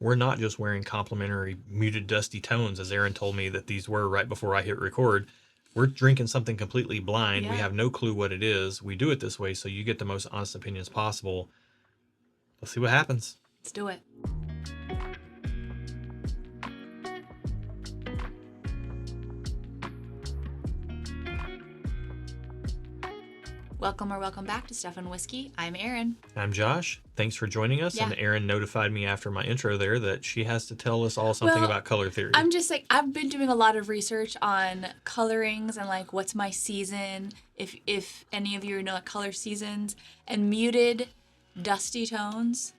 we're not just wearing complimentary muted dusty tones, as Aaron told me that these were right before I hit record. We're drinking something completely blind. Yeah. We have no clue what it is. We do it this way so you get the most honest opinions possible. Let's see what happens. Let's do it. Welcome back to Stuff and Whiskey. I'm Erin. I'm Josh. Thanks for joining us. Yeah. And Erin notified me after my intro there that she has to tell us all something about color theory. I'm just like, I've been doing a lot of research on colorings and like what's my season, if any of you know like color seasons, and muted, dusty tones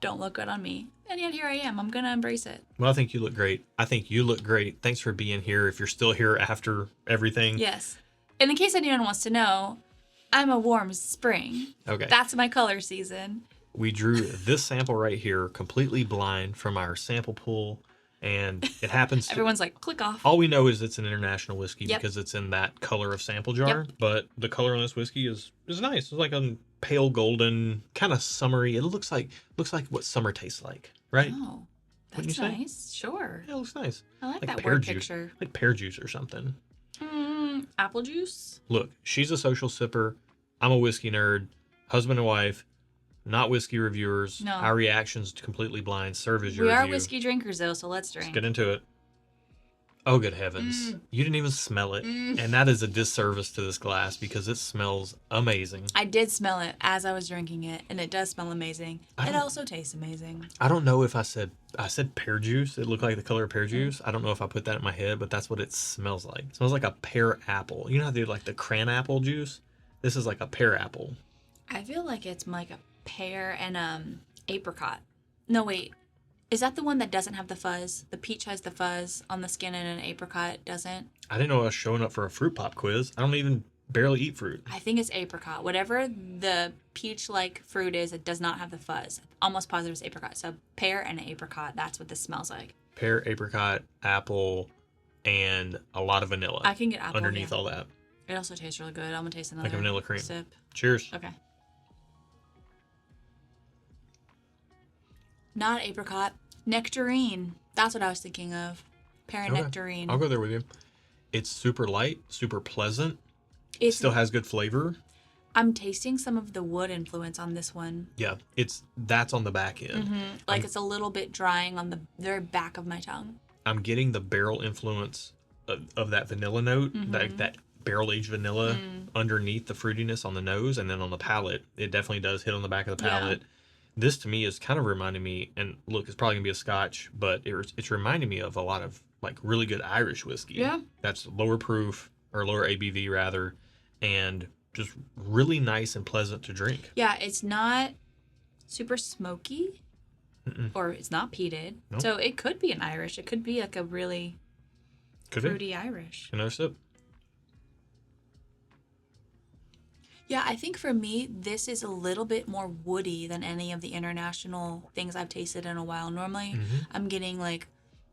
don't look good on me. And yet here I am. I'm going to embrace it. Well, I think you look great. Thanks for being here. If you're still here after everything. Yes. And in case anyone wants to know, I'm a warm spring. Okay. That's my color season. We drew this sample right here completely blind from our sample pool, and it happens to... Everyone's like, click off. All we know is it's an international whiskey Yep. because it's in that color of sample jar, Yep. but the color on this whiskey is nice. It's like a pale golden, kind of summery. It looks like what summer tastes like, right? Oh, Wouldn't you that's say? nice. Sure. Yeah, it looks nice. I like that pear word juice, picture. like pear juice or something. Apple juice? Look, she's a social sipper. I'm a whiskey nerd. Husband and wife, not whiskey reviewers. No. Our reactions to completely blind serve as your We are review. whiskey drinkers, though, so let's drink. Let's get into it. Oh, good heavens. You didn't even smell it. And that is a disservice to this glass because it smells amazing. I did smell it as I was drinking it, and it does smell amazing. It don't- also tastes amazing. I don't know if I said pear juice. It looked like the color of pear juice. I don't know if I put that in my head, but that's what it smells like. It smells like a pear apple. You know how they do like the cran apple juice? This is like a pear apple. I feel like it's like a pear and apricot. No, wait. Is that the one that doesn't have the fuzz? The peach has the fuzz on the skin and an apricot doesn't? I didn't know I was showing up for a fruit pop quiz. I don't even barely eat fruit. I think it's apricot. Whatever the peach-like fruit is, it does not have the fuzz. Almost positive it's apricot. So pear and apricot, that's what this smells like. Pear, apricot, apple, and a lot of vanilla. I can get apple underneath yeah. all that. It also tastes really good. I'm going to taste another Like a vanilla cream. sip. Cheers. Okay. Not apricot. Nectarine. That's what I was thinking of. Pear and Okay. nectarine. I'll go there with you. It's super light, super pleasant. It Still has good flavor. I'm tasting some of the wood influence on this one. Yeah, that's on the back end. Like it's a little bit drying on the very back of my tongue. I'm getting the barrel influence of that vanilla note, that barrel aged vanilla underneath the fruitiness on the nose, and then on the palate, it definitely does hit on the back of the palate. This to me is kind of reminding me, and look, it's probably gonna be a Scotch, but it's reminding me of a lot of like really good Irish whiskey. Yeah. That's lower proof or lower ABV rather, and just really nice and pleasant to drink. Yeah, it's not super smoky, or it's not peated. Nope. So it could be an Irish. It could be like a really Could be. fruity Irish. Another sip. Yeah, I think for me, this is a little bit more woody than any of the international things I've tasted in a while. Normally, I'm getting like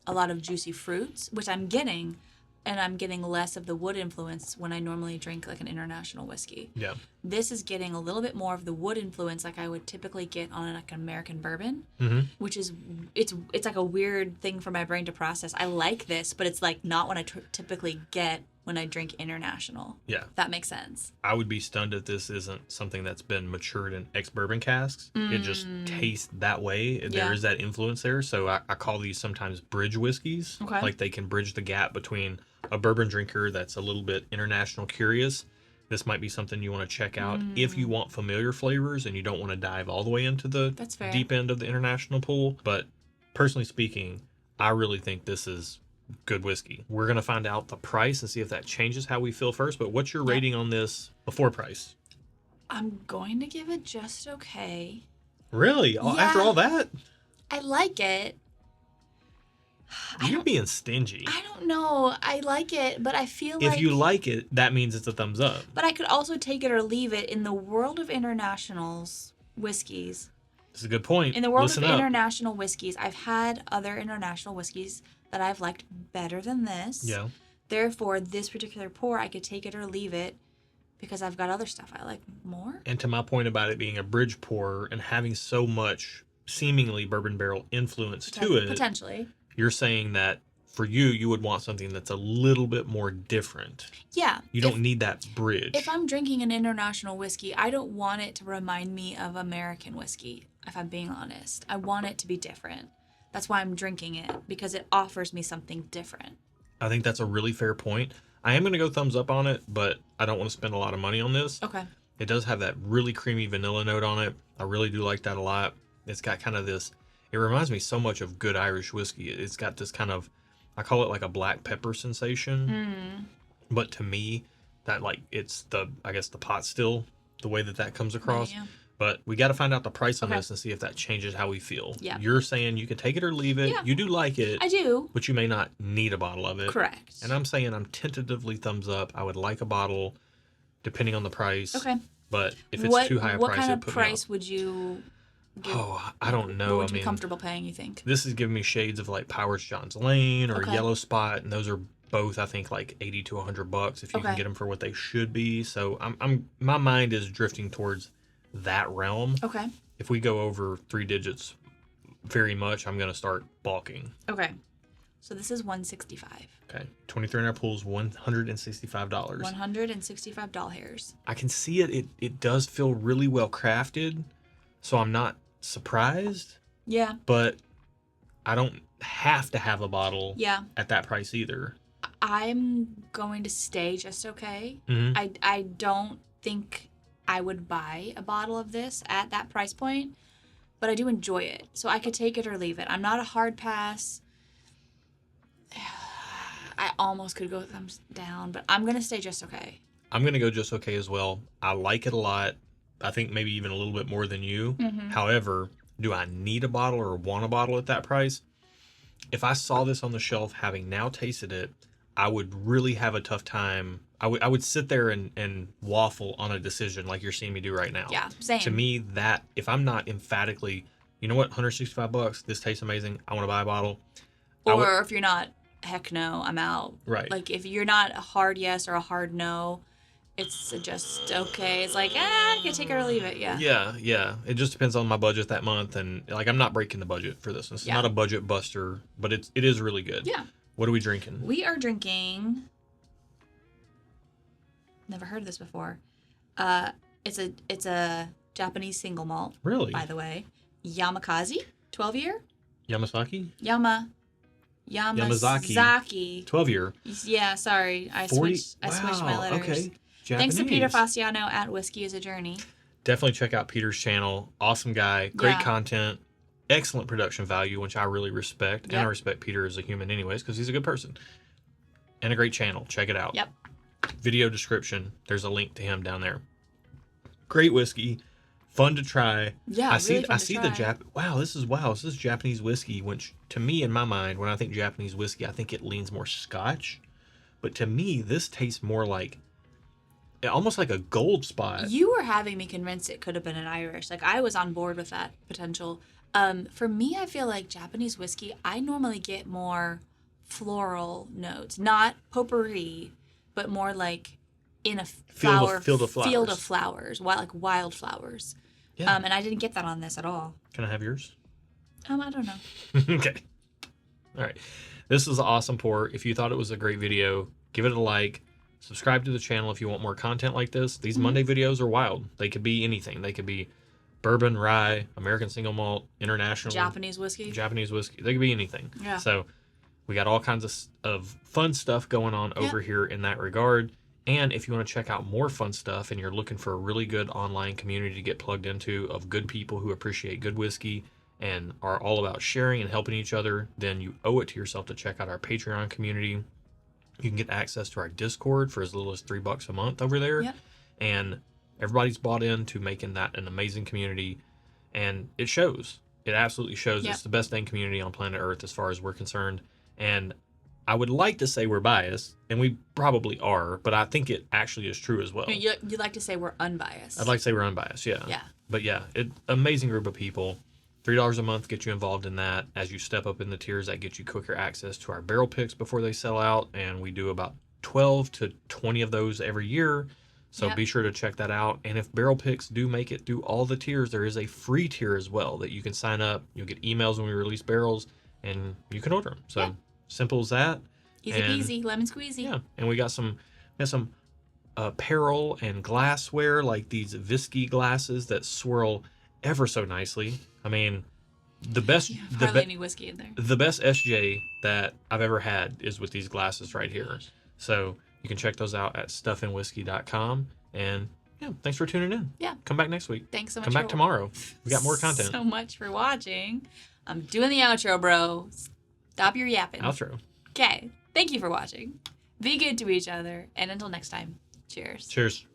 a lot of juicy fruits, which I'm getting, and I'm getting less of the wood influence when I normally drink like an international whiskey. Yeah. This is getting a little bit more of the wood influence like I would typically get on like an American bourbon, which is, it's like a weird thing for my brain to process. I like this, but it's like not what I typically get when I drink international. Yeah. If that makes sense. I would be stunned if this isn't something that's been matured in ex-bourbon casks. It just tastes that way. Yeah. There is that influence there. So I call these sometimes bridge whiskeys. Okay. Like they can bridge the gap between a bourbon drinker that's a little bit international curious. This might be something you want to check out if you want familiar flavors and you don't want to dive all the way into the That's fair. deep end of the international pool. But personally speaking, I really think this is good whiskey. We're going to find out the price and see if that changes how we feel first. But what's your rating on this before price? I'm going to give it just okay. Really? After all that? I like it. You're being stingy. I don't know. I like it, but I feel If like... you like it, that means it's a thumbs up. But I could also take it or leave it. In the world of internationals, whiskeys, This is a good point. in the world Listen of up. international whiskeys, I've had other international whiskeys that I've liked better than this. Yeah. Therefore, this particular pour, I could take it or leave it because I've got other stuff I like more. And to my point about it being a bridge pour and having so much seemingly bourbon barrel influence to it. Potentially. You're saying that for you, you would want something that's a little bit more different. Yeah. You don't need that bridge. If I'm drinking an international whiskey, I don't want it to remind me of American whiskey, if I'm being honest. I want it to be different. That's why I'm drinking it, because it offers me something different. I think that's a really fair point. I am going to go thumbs up on it, but I don't want to spend a lot of money on this. Okay. It does have that really creamy vanilla note on it. I really do like that a lot. It's got kind of this, it reminds me so much of good Irish whiskey. It's got this kind of, I call it like a black pepper sensation. But to me, that like, it's the, I guess the pot still, the way that comes across. Right, yeah. But we got to find out the price on this and see if that changes how we feel. Yeah. You're saying you can take it or leave it. Yeah. You do like it. I do. But you may not need a bottle of it. Correct. And I'm saying I'm tentatively thumbs up. I would like a bottle, depending on the price. Okay. But if it's too high a price, what kind of price would you give? Oh, I don't know. What would you be comfortable paying, you think? This is giving me shades of like Powers John's Lane or Yellow Spot, and those are both, I think, like $80 to $100 if you can get them for what they should be. So my mind is drifting towards that realm. Okay. If we go over 3 digits very much, I'm going to start balking. Okay. So this is $165. Okay. 23 and our pool's $165. $165. I can see it. It does feel really well crafted, so I'm not surprised. Yeah. But I don't have to have a bottle at that price either. I'm going to stay just okay. Mm-hmm. I don't think I would buy a bottle of this at that price point, but I do enjoy it. So I could take it or leave it. I'm not a hard pass. I almost could go thumbs down, but I'm going to stay just okay. I'm going to go just okay as well. I like it a lot. I think maybe even a little bit more than you. Mm-hmm. However, do I need a bottle or want a bottle at that price? If I saw this on the shelf, having now tasted it, I would really have a tough time. I would sit there and waffle on a decision like you're seeing me do right now. Yeah, same. To me, that if I'm not emphatically, you know what, $165, this tastes amazing, I want to buy a bottle. Or if you're not, heck no, I'm out. Right. Like if you're not a hard yes or a hard no, it's just okay. It's like, you can take it or leave it. Yeah. Yeah. It just depends on my budget that month, and like I'm not breaking the budget for this. It's not a budget buster, but it is really good. Yeah. What are we drinking? We are drinking. Never heard of this before. It's a Japanese single malt. Really? By the way, Yamakaze, 12-year. Yamasaki. Yamazaki. 12-year. Yeah, sorry, I switched my letters. Okay. Japanese. Thanks to Peter Fasciano at Whisky is a Journey. Definitely check out Peter's channel. Awesome guy. Great content. Excellent production value, which I really respect. Yep. And I respect Peter as a human anyways, because he's a good person. And a great channel. Check it out. Yep. Video description. There's a link to him down there. Great whiskey. Fun to try. Yeah, I see the Wow, this is Japanese whiskey, which to me, in my mind, when I think Japanese whiskey, I think it leans more Scotch. But to me, this tastes more like almost like a gold spot. You were having me convinced it could have been an Irish. Like I was on board with that potential. For me, I feel like Japanese whiskey, I normally get more floral notes, not potpourri, but more like in a field of flowers, like wildflowers. Yeah. And I didn't get that on this at all. Can I have yours? I don't know. Okay. All right. This is an awesome pour. If you thought it was a great video, give it a like. Subscribe to the channel if you want more content like this. These Monday videos are wild. They could be anything. They could be bourbon, rye, American single malt, international. Japanese whiskey. They could be anything. Yeah. So we got all kinds of fun stuff going on over here in that regard. And if you want to check out more fun stuff and you're looking for a really good online community to get plugged into of good people who appreciate good whiskey and are all about sharing and helping each other, then you owe it to yourself to check out our Patreon community. You can get access to our Discord for as little as $3 a month over there. Yep. And everybody's bought into making that an amazing community. And it shows. It absolutely shows. Yep. It's the best dang community on planet Earth as far as we're concerned. And I would like to say we're biased, and we probably are, but I think it actually is true as well. You'd like to say we're unbiased. I'd like to say we're unbiased, yeah. Yeah. But yeah, amazing group of people. $3 a month gets you involved in that. As you step up in the tiers, that gets you quicker access to our barrel picks before they sell out, and we do about 12 to 20 of those every year. So be sure to check that out. And if barrel picks do make it through all the tiers, there is a free tier as well that you can sign up. You'll get emails when we release barrels, and you can order them. So simple as that. Easy peasy, lemon squeezy. Yeah, and we got some apparel and glassware, like these Whisky glasses that swirl ever so nicely. I mean, the best hardly any whiskey in there. The best SJ that I've ever had is with these glasses right here. So you can check those out at stuffandwhiskey.com. And thanks for tuning in. Yeah. Come back next week. Thanks so much. Come back tomorrow. We got more content. So much for watching. I'm doing the outro, bro. Stop your yapping. Outro. Okay. Thank you for watching. Be good to each other. And until next time, cheers. Cheers.